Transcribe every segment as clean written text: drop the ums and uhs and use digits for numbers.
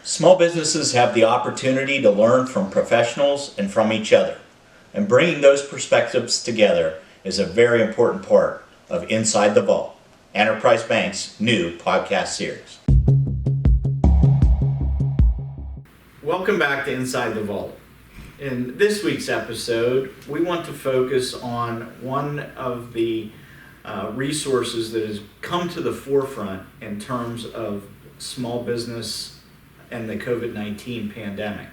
Small businesses have the opportunity to learn from professionals and from each other, and bringing those perspectives together is a very important part of Inside the Vault, Enterprise Bank's new podcast series. Welcome back to Inside the Vault. In this week's episode, we want to focus on one of the resources that has come to the forefront in terms of small business and the COVID-19 pandemic.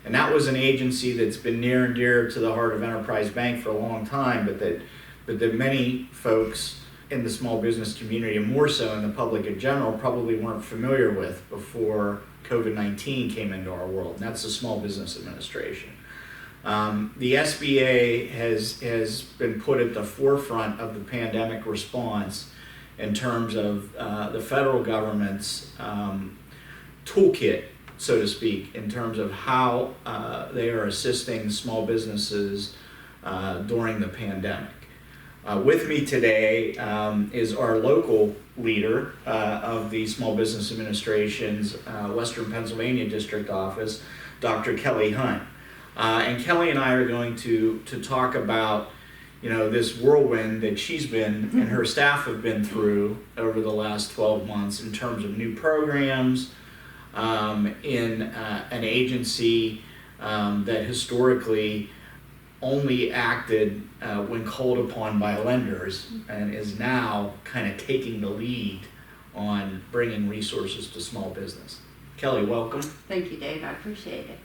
And that was an agency that's been near and dear to the heart of Enterprise Bank for a long time, but that many folks in the small business community, and more so in the public in general, probably weren't familiar with before COVID-19 came into our world, and that's the Small Business Administration. The SBA has been put at the forefront of the pandemic response in terms of the federal government's toolkit, so to speak, in terms of how they are assisting small businesses during the pandemic. With me today is our local leader of the Small Business Administration's Western Pennsylvania District Office, Dr. Kelly Hunt. And Kelly and I are going to talk about, this whirlwind that she's been and her staff have been through over the last 12 months in terms of new programs in an agency that historically only acted when called upon by lenders and is now kind of taking the lead on bringing resources to small business. Kelly, welcome. Thank you, Dave. I appreciate it.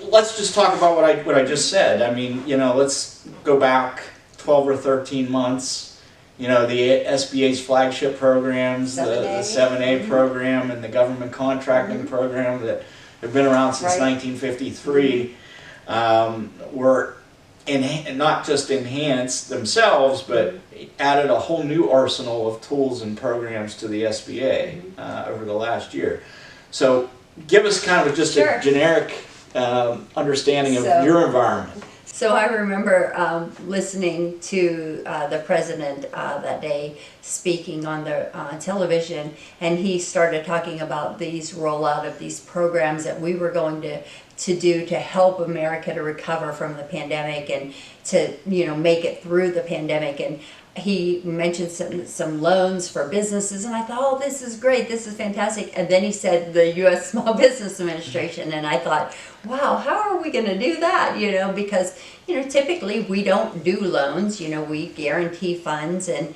Let's just talk about what I just said. I mean, let's go back 12 or 13 months. The SBA's flagship programs, the 7A program and the government contracting program that have been around since 1953 were not just enhanced themselves, but added a whole new arsenal of tools and programs to the SBA over the last year. So give us kind of just a generic understanding of your environment. So I remember listening to the president that day speaking on the television, and he started talking about these rollout of these programs that we were going to do to help America to recover from the pandemic and to make it through the pandemic. And he mentioned some loans for businesses, and I thought, oh, this is great, this is fantastic. And then he said the U.S. Small Business Administration, and I thought, wow, how are we going to do that? Because typically we don't do loans. We guarantee funds and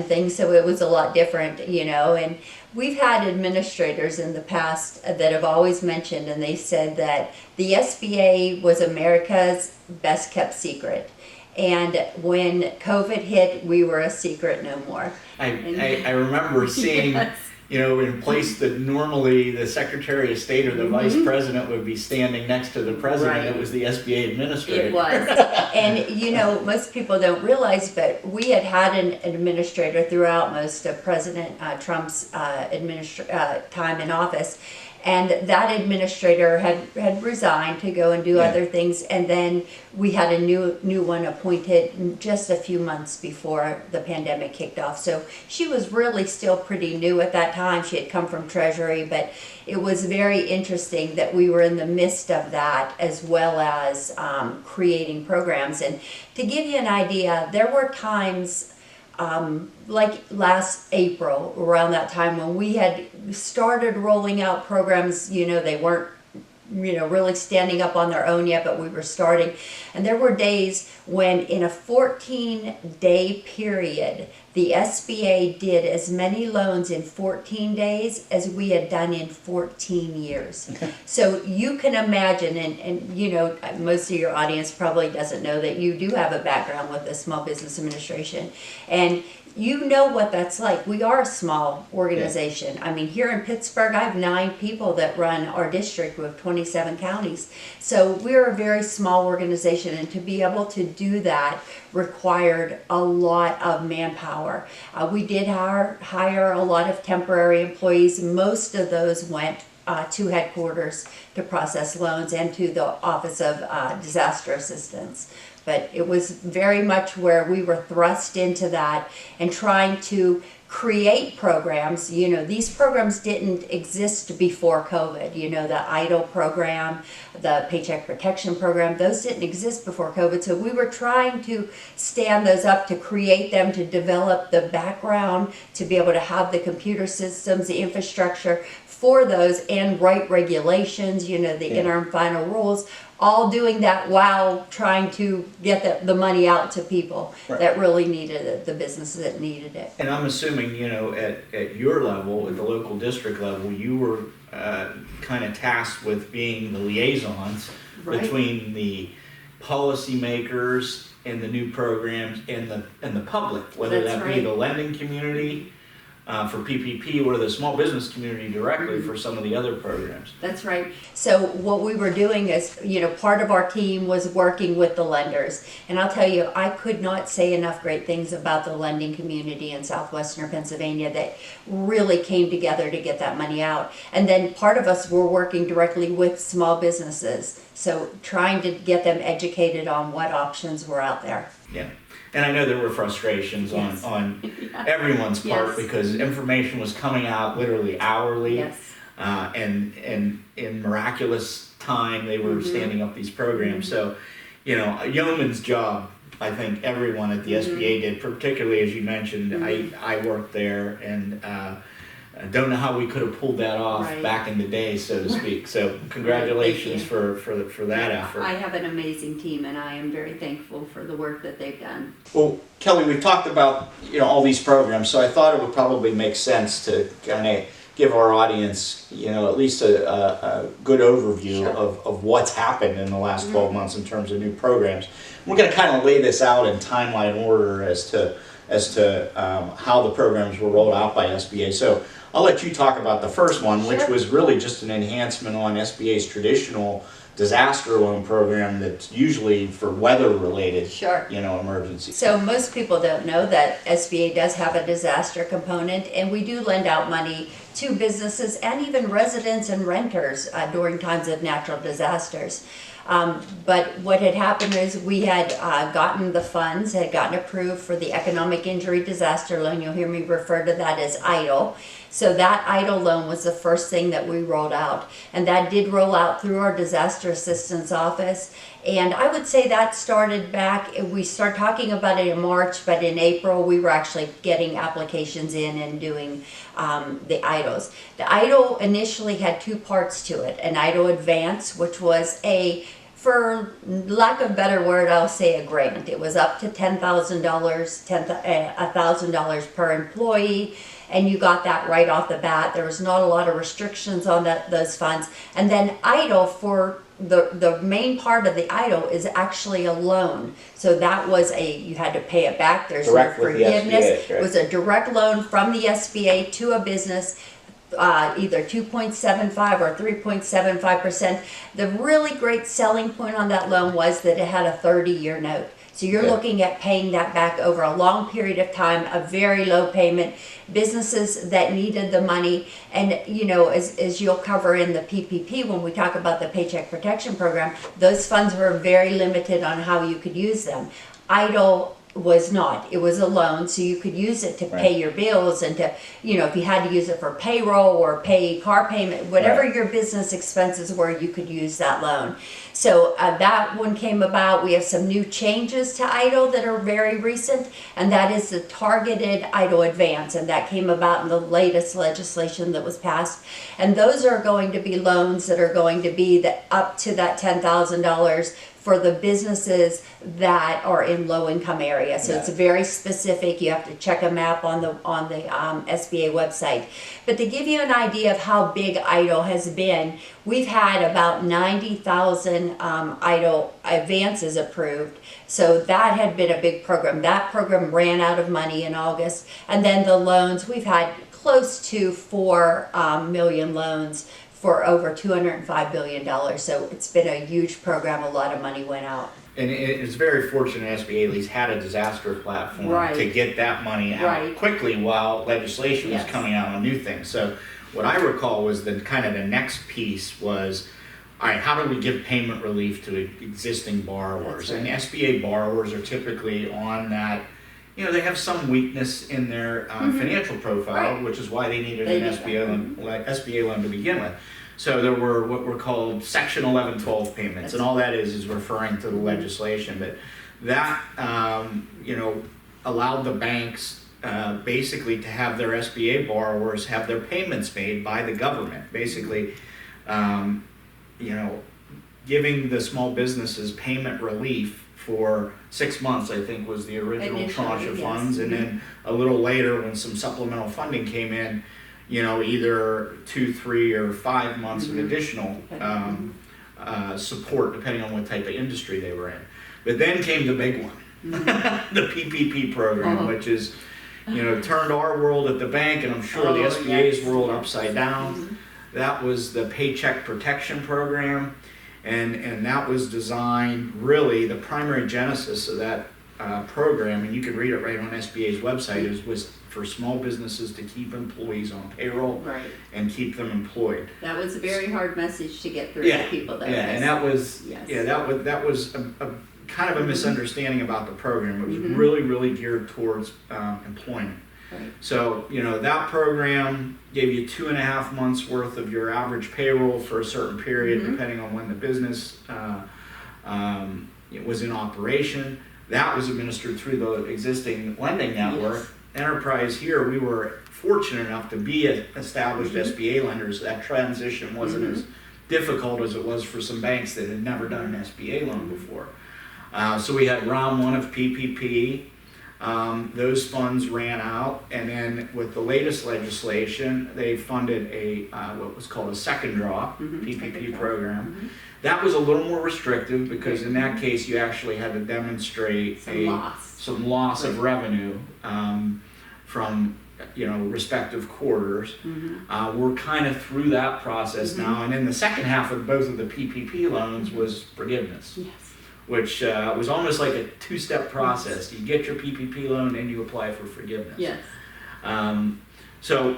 things, so it was a lot different. And we've had administrators in the past that have always mentioned, and they said that the SBA was America's best kept secret. And when COVID hit, we were a secret no more. I remember seeing, in place that normally the Secretary of State or the Vice President would be standing next to the President. Right. It was the SBA administrator. It was. And, most people don't realize, but we had an administrator throughout most of President Trump's time in office. And that administrator had resigned to go and do other things, and then we had a new one appointed just a few months before the pandemic kicked off. So she was really still pretty new at that time. She had come from Treasury, but it was very interesting that we were in the midst of that as well as creating programs. And to give you an idea, there were times like last April, around that time, when we had started rolling out programs. They weren't really standing up on their own yet, but we were starting. And there were days when in a 14-day period, the SBA did as many loans in 14 days as we had done in 14 years. So you can imagine, and most of your audience probably doesn't know that you do have a background with the Small Business Administration. And you know what that's like. We are a small organization. I mean, here in Pittsburgh, I have 9 people that run our district with 27 counties. So we're a very small organization, and to be able to do that required a lot of manpower. We did hire a lot of temporary employees. Most of those went to headquarters to process loans and to the Office of Disaster Assistance. But it was very much where we were thrust into that and trying to create programs. These programs didn't exist before COVID. The EIDL program, the Paycheck Protection Program, those didn't exist before COVID. So we were trying to stand those up, to create them, to develop the background, to be able to have the computer systems, the infrastructure for those, and write regulations, the interim final rules, all doing that while trying to get the money out to people that really needed it, the businesses that needed it. And I'm assuming, at your level, at the local district level, you were kind of tasked with being the liaisons between the policymakers and the new programs and the public, whether that be the lending community for PPP or the small business community directly for some of the other programs. That's right. So what we were doing is, part of our team was working with the lenders. And I'll tell you, I could not say enough great things about the lending community in southwestern Pennsylvania that really came together to get that money out. And then part of us were working directly with small businesses. So trying to get them educated on what options were out there. Yeah. And I know there were frustrations on everyone's part because information was coming out literally hourly. And in miraculous time, they were standing up these programs. So, a yeoman's job, I think everyone at the SBA did, particularly as you mentioned. I worked there, and I don't know how we could have pulled that off back in the day, so to speak. So congratulations for that effort. I have an amazing team, and I am very thankful for the work that they've done. Well, Kelly, we've talked about all these programs, so I thought it would probably make sense to kind of give our audience at least a good overview of what's happened in the last 12 months in terms of new programs. We're going to kind of lay this out in timeline order as to how the programs were rolled out by SBA. So I'll let you talk about the first one, which was really just an enhancement on SBA's traditional disaster loan program that's usually for weather-related, emergencies. So most people don't know that SBA does have a disaster component, and we do lend out money to businesses and even residents and renters during times of natural disasters. But what had happened is we had gotten the funds, had gotten approved for the economic injury disaster loan. You'll hear me refer to that as EIDL. So that EIDL loan was the first thing that we rolled out. And that did roll out through our disaster assistance office. And I would say that started back, we started talking about it in March, but in April we were actually getting applications in and doing the EIDLs. The EIDL initially had two parts to it. An EIDL Advance, which was for lack of a better word, I'll say a grant. It was up to $10,000, $1,000 per employee, and you got that right off the bat. There was not a lot of restrictions on those funds. And then EIDL, for the main part of the EIDL, is actually a loan. So that was you had to pay it back. There's direct no forgiveness. SBA, right? It was a direct loan from the SBA to a business. Either 2.75 or 3.75%. The really great selling point on that loan was that it had a 30-year note. So you're looking at paying that back over a long period of time, a very low payment, businesses that needed the money. And, as you'll cover in the PPP, when we talk about the Paycheck Protection Program, those funds were very limited on how you could use them. EIDL was not. It was a loan, so you could use it to pay your bills and to, if you had to use it for payroll or pay car payment, whatever your business expenses were, you could use that loan. So that one came about. We have some new changes to EIDL that are very recent, and that is the targeted EIDL Advance, and that came about in the latest legislation that was passed. And those are going to be loans that are going to be up to that $10,000 for the businesses that are in low-income areas. So it's very specific. You have to check a map on the SBA website. But to give you an idea of how big EIDL has been, we've had about 90,000 EIDL advances approved. So that had been a big program. That program ran out of money in August. And then the loans, we've had close to 4 million loans for over $205 billion. So it's been a huge program. A lot of money went out. And it's very fortunate SBA at least had a disaster platform to get that money out quickly while legislation was coming out on new things. So what I recall was the next piece was, all right, how do we give payment relief to existing borrowers? And SBA borrowers are typically on that you know, they have some weakness in their financial profile, Right. which is why they needed They an need SBA loan to begin with. So there were what were called Section 1112 payments, and all that is referring to the legislation. But that, you know, allowed the banks basically to have their SBA borrowers have their payments made by the government, basically, you know, giving the small businesses payment relief for 6 months, I think was the original Initially, tranche of yes. funds. And then a little later, when some supplemental funding came in, you know, either 2, 3, or 5 months of additional support, depending on what type of industry they were in. But then came the big one, the PPP program, which is, you know, turned our world at the bank, and I'm sure the SBA's world upside down. That was the Paycheck Protection Program, and that was designed, really, the primary genesis of that program, and you can read it right on SBA's website, was for small businesses to keep employees on payroll Right. and keep them employed. That was a very hard message to get through to people, though. Yeah, and that was, Yes. yeah, that was a kind of a misunderstanding about the program. It was really geared towards employment. Right. So, you know, that program gave you 2.5 months worth of your average payroll for a certain period, depending on when the business it was in operation. That was administered through the existing lending network. Yes. Enterprise here, we were fortunate enough to be established SBA lenders. That transition wasn't as difficult as it was for some banks that had never done an SBA loan before. So we had round 1 of PPP. Those funds ran out, and then with the latest legislation, they funded a what was called a second draw PPP program. That was a little more restrictive because in that case you actually had to demonstrate some loss of revenue from, you know, respective quarters. We're kind of through that process now, and then the second half of both of the PPP loans was forgiveness. Yes. Which was almost like a 2-step process. You get your PPP loan and you apply for forgiveness. Yes. So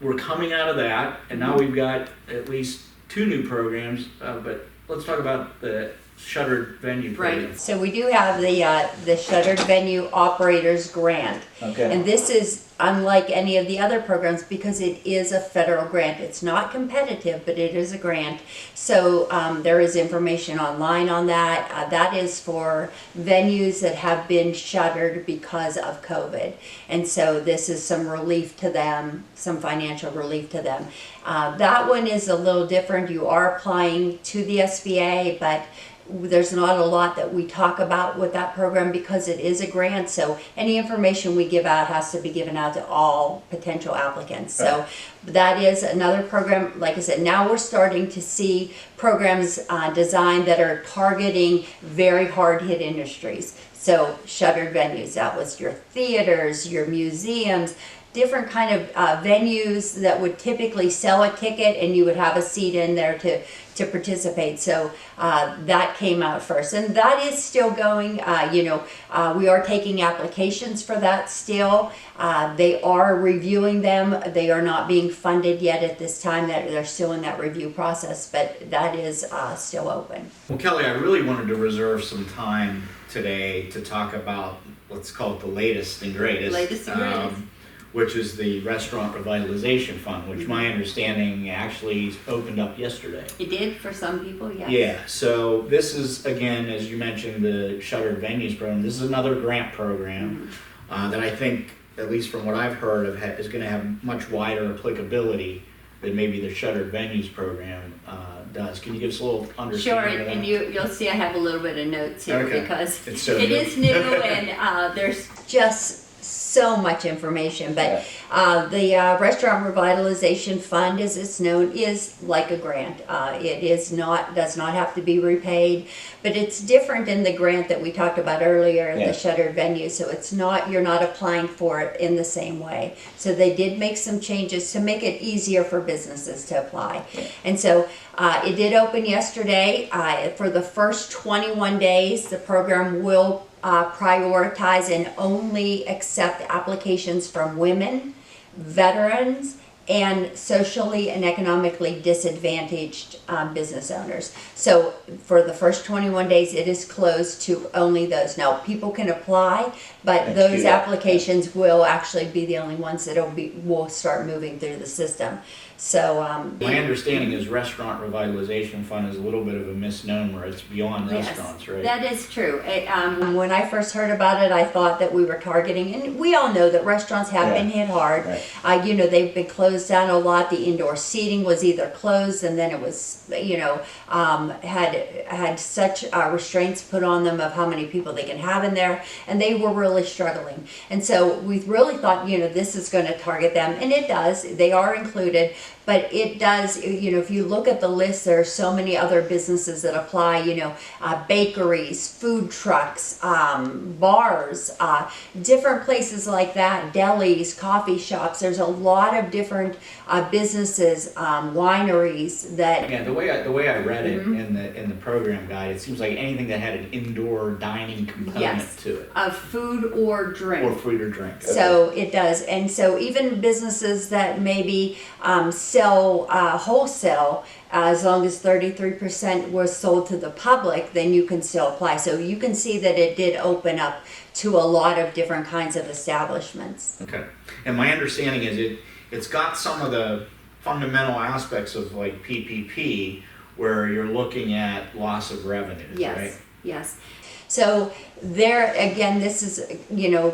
we're coming out of that, and now we've got at least 2 new programs, but let's talk about the shuttered venue program. Right. So we do have the Shuttered Venue Operators Grant. Okay. And this is unlike any of the other programs because it is a federal grant. It's not competitive, but it is a grant. So there is information online on that. That is for venues that have been shuttered because of COVID. And so this is some relief to them, some financial relief to them. That one is a little different. You are applying to the SBA, but there's not a lot that we talk about with that program because it is a grant, so any information we give out has to be given out to all potential applicants. So that is another program. Like I said, now we're starting to see programs designed that are targeting very hard hit industries. So shuttered venues, that was your theaters, your museums, different kind of venues that would typically sell a ticket and you would have a seat in there to participate. So that came out first, and that is still going. We are taking applications for that still. They are reviewing them. They are not being funded yet at this time. That they're still in that review process, but that is still open. Well, Kelly, I really wanted to reserve some time today to talk about, let's call it the latest and greatest. Which is the Restaurant Revitalization Fund, which my understanding actually opened up yesterday. It did for some people, yes. Yeah, so this is, again, as you mentioned, the Shuttered Venues Program. This is another grant program that I think, at least from what I've heard of, is going to have much wider applicability than maybe the Shuttered Venues Program does. Can you give us a little understanding of that? And you'll see I have a little bit of notes here because It's so it new. is new and there's Just so much information, but the Restaurant Revitalization Fund, as it's known, is like a grant. It does not have to be repaid, but it's different in the grant that we talked about earlier, the shuttered venue. So it's not, you're not applying for it in the same way. So they did make some changes to make it easier for businesses to apply. And so it did open yesterday. For the first 21 days, the program will prioritize and only accept applications from women, veterans, and socially and economically disadvantaged business owners. So for the first 21 days, it is closed to only those. Now, people can apply, but Next those year. applications will actually be the only ones that will start moving through the system. So My understanding is Restaurant Revitalization Fund is a little bit of a misnomer. It's beyond restaurants, right? That is true. when I first heard about it, I thought that we were targeting, and we all know that restaurants have Yeah. been hit hard. Right. They've been closed down a lot. The indoor seating was either closed, and then it was, had such restraints put on them of how many people they can have in there, and they were really struggling. And so we really thought, this is going to target them, and it does. They are included. But it does, if you look at the list, there are so many other businesses that apply, bakeries, food trucks, bars, different places like that, delis, coffee shops. There's a lot of different businesses, wineries that. Yeah, the way I read it in the program guide, it seems like anything that had an indoor dining component Yes. to it, Of food or drink. or food or drink. So it does, and so even businesses that maybe sell wholesale, as long as 33% was sold to the public, then you can still apply. So you can see that it did open up to a lot of different kinds of establishments. Okay. And my understanding is it's got some of the fundamental aspects of like PPP, where you're looking at loss of revenues, Yes. right? Yes. So there, again, this is,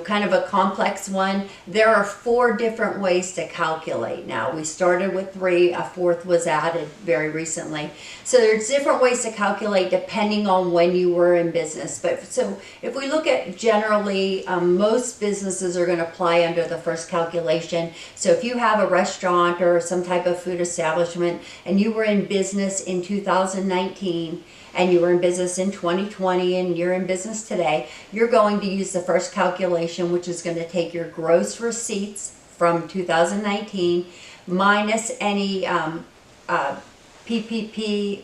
kind of a complex one. There are 4 different ways to calculate now. We started with 3, a 4th was added very recently. So there's different ways to calculate depending on when you were in business. But so if we look at generally, most businesses are going to apply under the first calculation. So if you have a restaurant or some type of food establishment and you were in business in 2019, and you were in business in 2020 and you're in business today, you're going to use the first calculation, which is going to take your gross receipts from 2019 minus any PPP,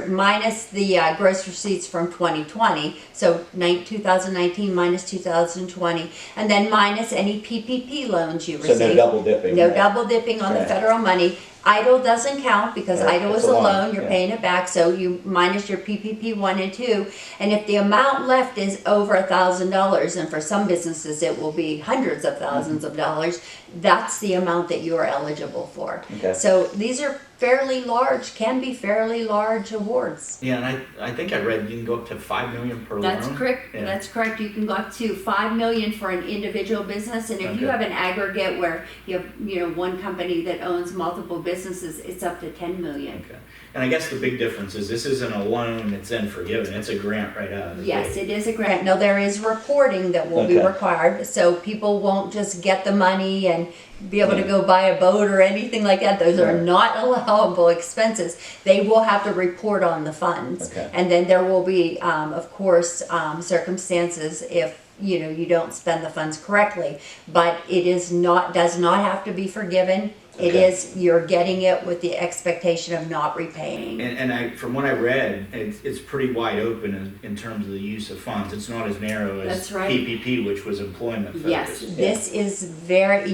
minus the gross receipts from 2020, so 2019 minus 2020, and then minus any PPP loans you So received. no double dipping. No right? double dipping on the Right. federal money. EIDL doesn't count because Right, EIDL it's is a a loan, loan, you're yeah. paying it back, so you minus your PPP 1 and 2. And if the amount left is over $1,000, and for some businesses it will be hundreds of thousands of dollars, that's the amount that you are eligible for. Okay. So these are fairly large, can be fairly large awards. Yeah, and I think I read you can go up to $5 million per That's loan. correct. Yeah. That's correct. You can go up to $5 million for an individual business, and if you Okay. have an aggregate where you have, one company that owns multiple businesses, it's up to $10 million. Okay. And I guess the big difference is this isn't a loan that's then forgiven. It's a grant right out of the Yes, gate. it is a grant. Now, there is reporting that will be Okay. required, so people won't just get the money and be able to Yeah. go buy a boat or anything like that. Those are Right. not allowable expenses. They will have to report on the funds. Okay. And then there will be, of course, circumstances if, you don't spend the funds correctly. But it does not have to be forgiven. It Okay. is, you're getting it with the expectation of not repaying. And from what I read, it's pretty wide open in terms of the use of funds. It's not as narrow as That's right. PPP, which was employment focused. Yes. This is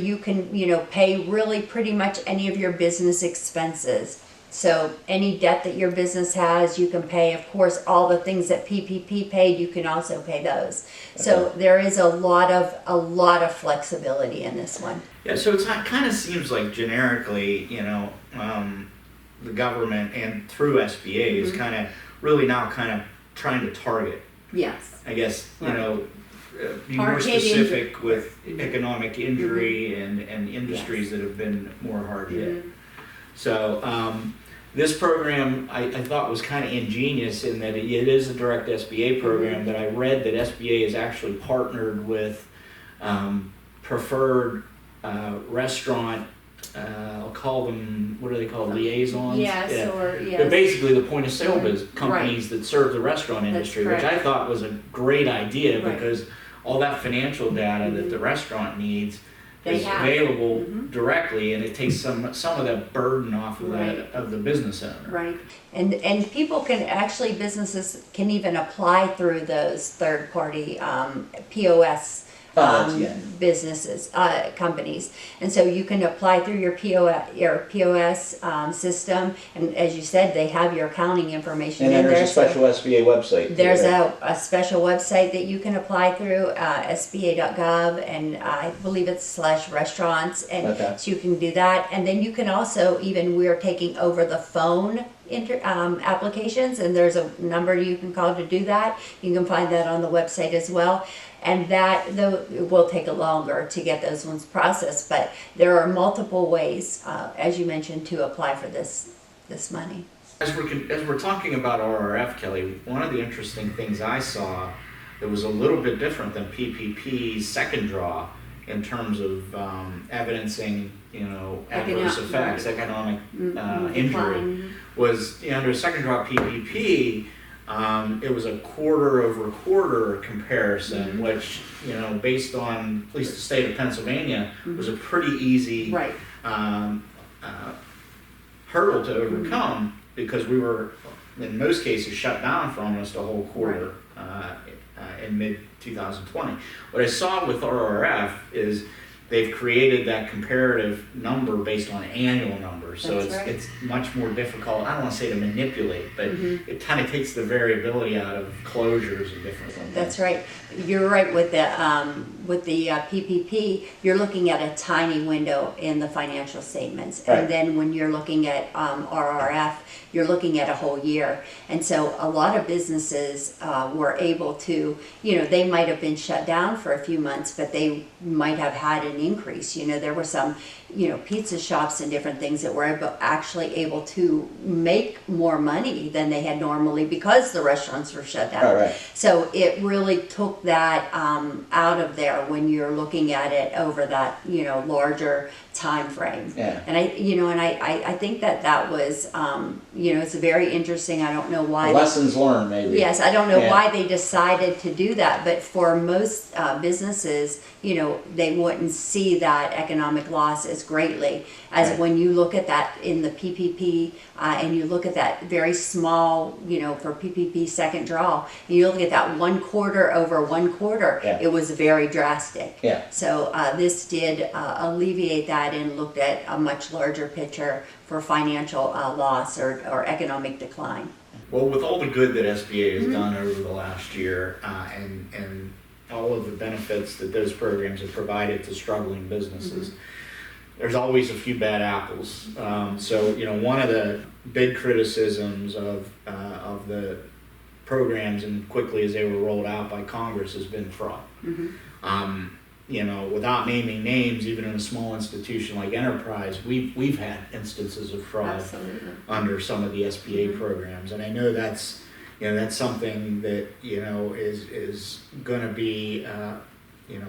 you can, pay really pretty much any of your business expenses. So any debt that your business has, you can pay. Of course, all the things that PPP paid, you can also pay those. So there is a lot of flexibility in this one. Yeah, so it kind of seems like generically, the government and through SBA is kind of really now kind of trying to target, Yes. I guess, Right. be more Hard-hit specific with economic injury and industries that have been more hard hit. Mhm. So this program I thought was kind of ingenious in that it is a direct SBA program, but I read that SBA is actually partnered with preferred restaurant, I'll call them, what do they call liaisons? Yes, Yeah. or They're yes. basically the point of sale companies that serve the restaurant That's industry, which I correct. thought was a great idea Right. because all that financial data that the restaurant needs They is have. available Mhm. directly, and it takes some of that burden off of Right. the business owner. Right. And people can actually, businesses can even apply through those third party POS businesses, companies. And so you can apply through your POS system, and as you said, they have your accounting information And in then there. there's a special SBA website. There's a special website that you can apply through, SBA.gov, and I believe it's /restaurants, and Okay. so you can do that. And then you can also, we're taking over the phone applications, and there's a number you can call to do that. You can find that on the website as well. And that, though, it will take longer to get those ones processed, but there are multiple ways, as you mentioned, to apply for this money. As we're talking about RRF, Kelly, one of the interesting things I saw that was a little bit different than PPP's second draw in terms of evidencing, adverse effects, economic injury, was under second draw PPP. It was a quarter-over-quarter comparison, which, based on at least the state of Pennsylvania, was a pretty easy hurdle to overcome, because we were, in most cases, shut down for almost a whole quarter in mid-2020. What I saw with RRF is they've created that comparative number based on annual numbers. So it's much more difficult, I don't want to say to manipulate, but it kind of takes the variability out of closures and different things. That's right. You're right with the PPP. You're looking at a tiny window in the financial statements, and then when you're looking at RRF, you're looking at a whole year. And so a lot of businesses were able to, they might have been shut down for a few months, but they might have had an increase. There were some, pizza shops and different things that were actually able to make more money than they had normally because the restaurants were shut down. So it really took that out of there when you're looking at it over that, larger time frame. And I think that was, it's very interesting. I don't know why. Lessons learned, maybe. Yes, I don't know why they decided to do that, but for most businesses, they wouldn't see that economic loss as greatly as when you look at that in the PPP, and you look at that very small, for PPP second draw, and you look at that 1 quarter over 1 quarter, it was very drastic. So this did alleviate that and looked at a much larger picture for financial loss or economic decline. Well, with all the good that SBA has done over the last year, and all of the benefits that those programs have provided to struggling businesses, there's always a few bad apples. So, one of the big criticisms of the programs, and quickly as they were rolled out by Congress, has been fraud. Without naming names, even in a small institution like Enterprise, we've had instances of fraud under some of the SBA programs, and I know that's something that is going to be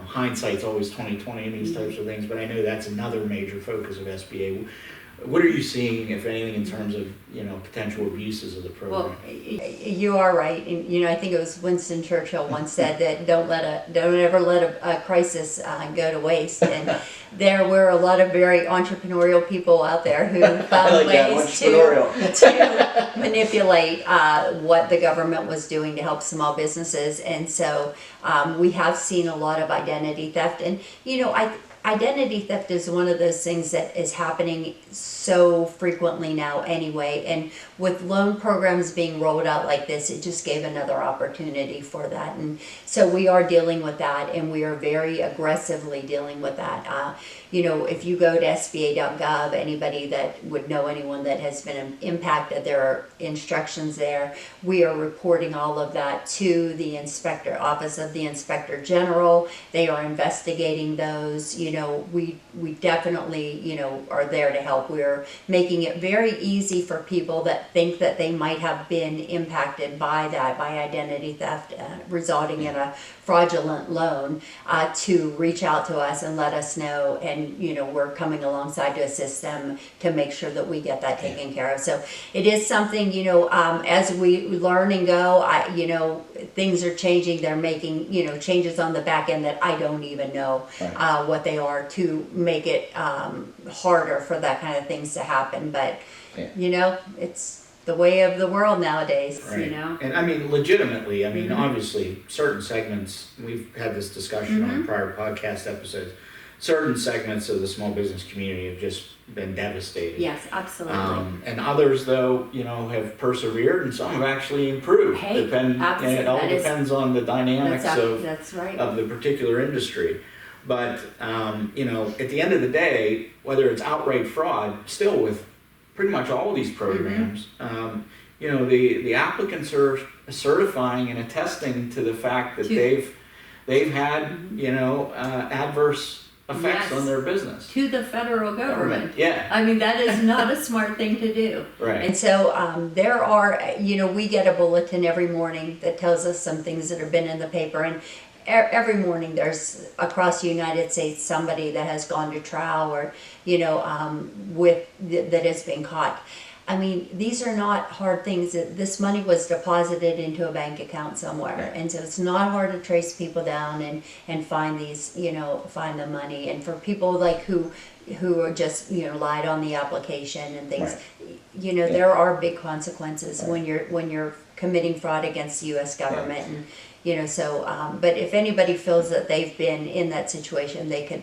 hindsight's always 20/20 in these types of things, but I know that's another major focus of SBA. What are you seeing, if anything, in terms of potential abuses of the program? Well, you are right, and I think it was Winston Churchill once said that don't ever let a crisis go to waste. And there were a lot of very entrepreneurial people out there who found ways to manipulate what the government was doing to help small businesses, and so we have seen a lot of identity theft, and identity theft is one of those things that is happening so frequently now anyway, and with loan programs being rolled out like this, it just gave another opportunity for that. And so we are dealing with that, and we are very aggressively dealing with that. If you go to SBA.gov, anybody that would know anyone that has been impacted, there are instructions there. We are reporting all of that to the Office of the Inspector General. They are investigating those. We definitely, are there to help. We're making it very easy for people that think that they might have been impacted by identity theft, resulting in a fraudulent loan, to reach out to us and let us know, and we're coming alongside to assist them to make sure that we get that taken care of. So it is something, as we learn and go, things are changing. They're making changes on the back end that I don't even know what they are, to make it harder for that kind of things to happen. But the way of the world nowadays. Right. You know? And I mean, legitimately, I mean, Mhm. obviously, certain segments, we've had this discussion on prior podcast episodes, certain segments of the small business community have just been devastated. Yes, absolutely. And others, though, have persevered, and some have actually improved. Hey, And it all that is- depends on the dynamics that's right. of the particular industry. But, at the end of the day, whether it's outright fraud, still with pretty much all of these programs, the applicants are certifying and attesting to the fact that they've had, adverse effects Yes. on their business. To the federal government. Yeah, I mean, that is not a smart thing to do. right. And so there are, we get a bulletin every morning that tells us some things that have been in the paper. And every morning there's across the United States somebody that has gone to trial or, that has been caught. I mean, these are not hard things. This money was deposited into a bank account somewhere. And so it's not hard to trace people down and find these, find the money. And for people like who are just, lied on the application and things, there are big consequences when you're committing fraud against the U.S. government. And, but if anybody feels that they've been in that situation, they could,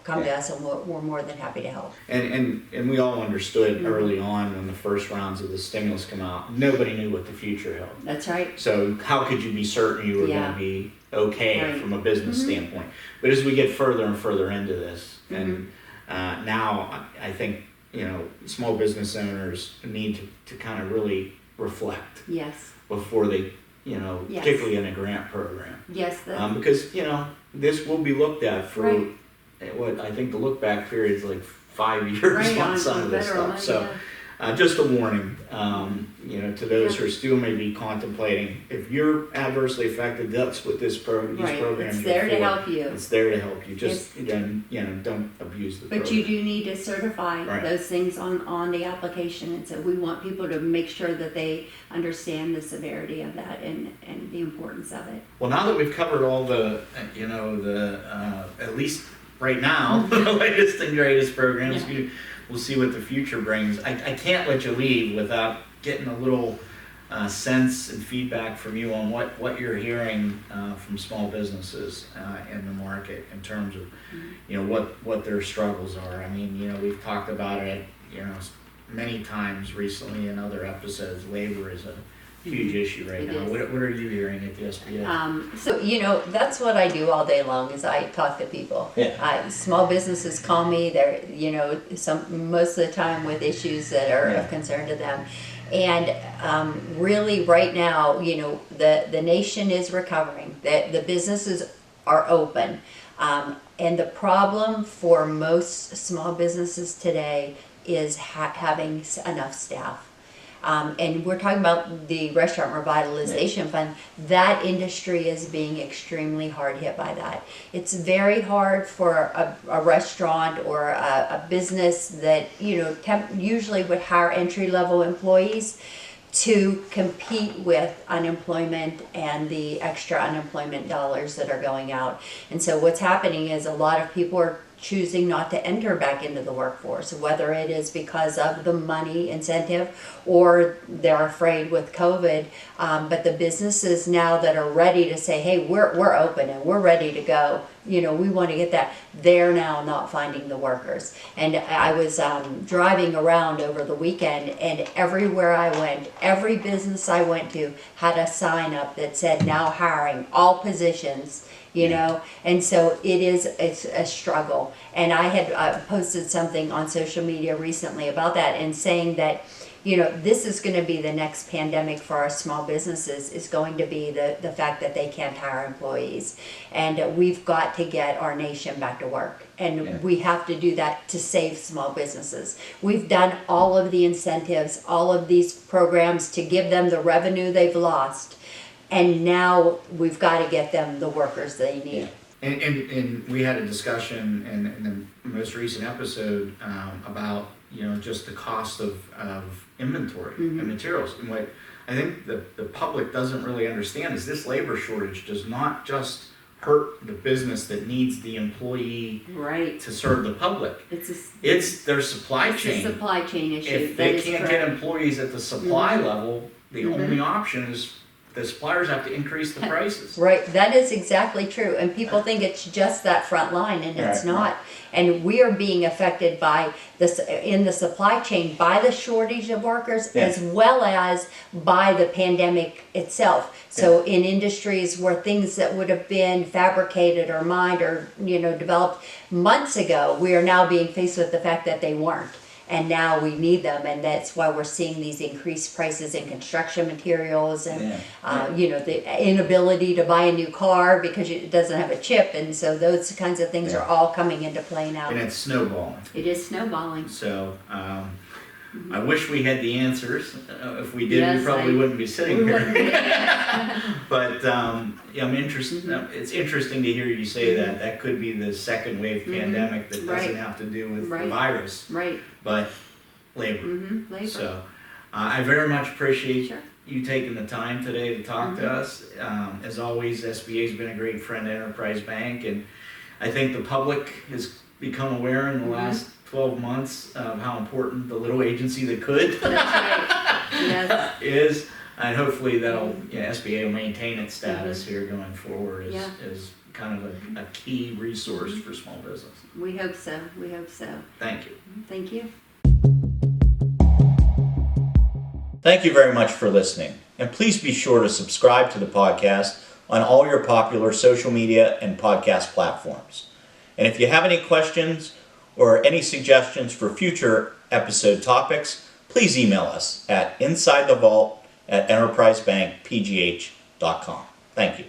come to us and we're more than happy to help. And we all understood early on when the first rounds of the stimulus come out, nobody knew what the future held. That's right. So how could you be certain you were going to be okay Right. from a business standpoint? But as we get further and further into this, and now I think, small business owners need to kind of really reflect Yes. before they, Yes. particularly in a grant program. Yes. Because, this will be looked at for Right. what I think the look back period is like 5 years Right, on on some of this federal stuff. money, So just a warning, to those who are still maybe contemplating, if you're adversely affected, that's what these Right. programs It's are there to for. help you. It's there to help you. Just, again, don't abuse the But program. you do need to certify Right. those things on the application, and so we want people to make sure that they understand the severity of that and the importance of it. Well, now that we've covered all the, at least right now, the latest and greatest programs, we'll see what the future brings. I can't let you leave without getting a little sense and feedback from you on what you're hearing from small businesses in the market in terms of, what their struggles are. I mean, we've talked about it, many times recently in other episodes. Labor is a huge issue right It now. is. What are you hearing at the SBA? So, that's what I do all day long is I talk to people. Yeah. Small businesses call me, they're, most of the time with issues that are of concern to them. And really right now, the nation is recovering, the businesses are open. And the problem for most small businesses today is having enough staff. And we're talking about the Restaurant Revitalization Fund. That industry is being extremely hard hit by that. It's very hard for a restaurant or a business that, usually would hire entry-level employees to compete with unemployment and the extra unemployment dollars that are going out. And so what's happening is a lot of people are choosing not to enter back into the workforce, whether it is because of the money incentive or they're afraid with COVID. But the businesses now that are ready to say, hey, we're open and we're ready to go, we want to get that, they're now not finding the workers. And I was driving around over the weekend, and everywhere I went, every business I went to had a sign up that said now hiring all positions. And so it's a struggle. And I had posted something on social media recently about that and saying that, this is going to be the next pandemic for our small businesses, is going to be the fact that they can't hire employees. And we've got to get our nation back to work. And we have to do that to save small businesses. We've done all of the incentives, all of these programs to give them the revenue they've lost. And now we've got to get them the workers they need. And we had a discussion in the most recent episode about just the cost of inventory and materials. And what I think the public doesn't really understand is this labor shortage does not just hurt the business that needs the employee Right. to serve the public. It's a, It's their supply it's a chain. supply chain issue. If That they is can't correct. get employees at the supply level, the only option is the suppliers have to increase the prices. Right, that is exactly true, and people think it's just that front line, and it's Right. not. And we are being affected by this, in the supply chain, by the shortage of workers, Yeah. as well as by the pandemic itself. So in industries where things that would have been fabricated or mined or, developed months ago, we are now being faced with the fact that they weren't. And now we need them, and that's why we're seeing these increased prices in construction materials and, the inability to buy a new car because it doesn't have a chip, and so those kinds of things are all coming into play now. And it's snowballing. It is snowballing. So I wish we had the answers. If we did, Yes, we probably wouldn't be sitting We here. wouldn't be. But I'm interested. It's interesting to hear you say that. That could be the second wave pandemic that doesn't Right. have to do with the Right. virus, Right. but labor. Labor. So I very much appreciate Sure. you taking the time today to talk to us. As always, SBA's been a great friend to Enterprise Bank, and I think the public has become aware in the last 12 months of how important the little agency that could That's right. Yes. is, and hopefully that'll, SBA will maintain its status here going forward as, Yeah. as kind of a key resource for small business. We hope so. We hope so. Thank you. Thank you. Thank you very much for listening, and please be sure to subscribe to the podcast on all your popular social media and podcast platforms. And if you have any questions or any suggestions for future episode topics, please email us at insidethevault@enterprisebankpgh.com. Thank you.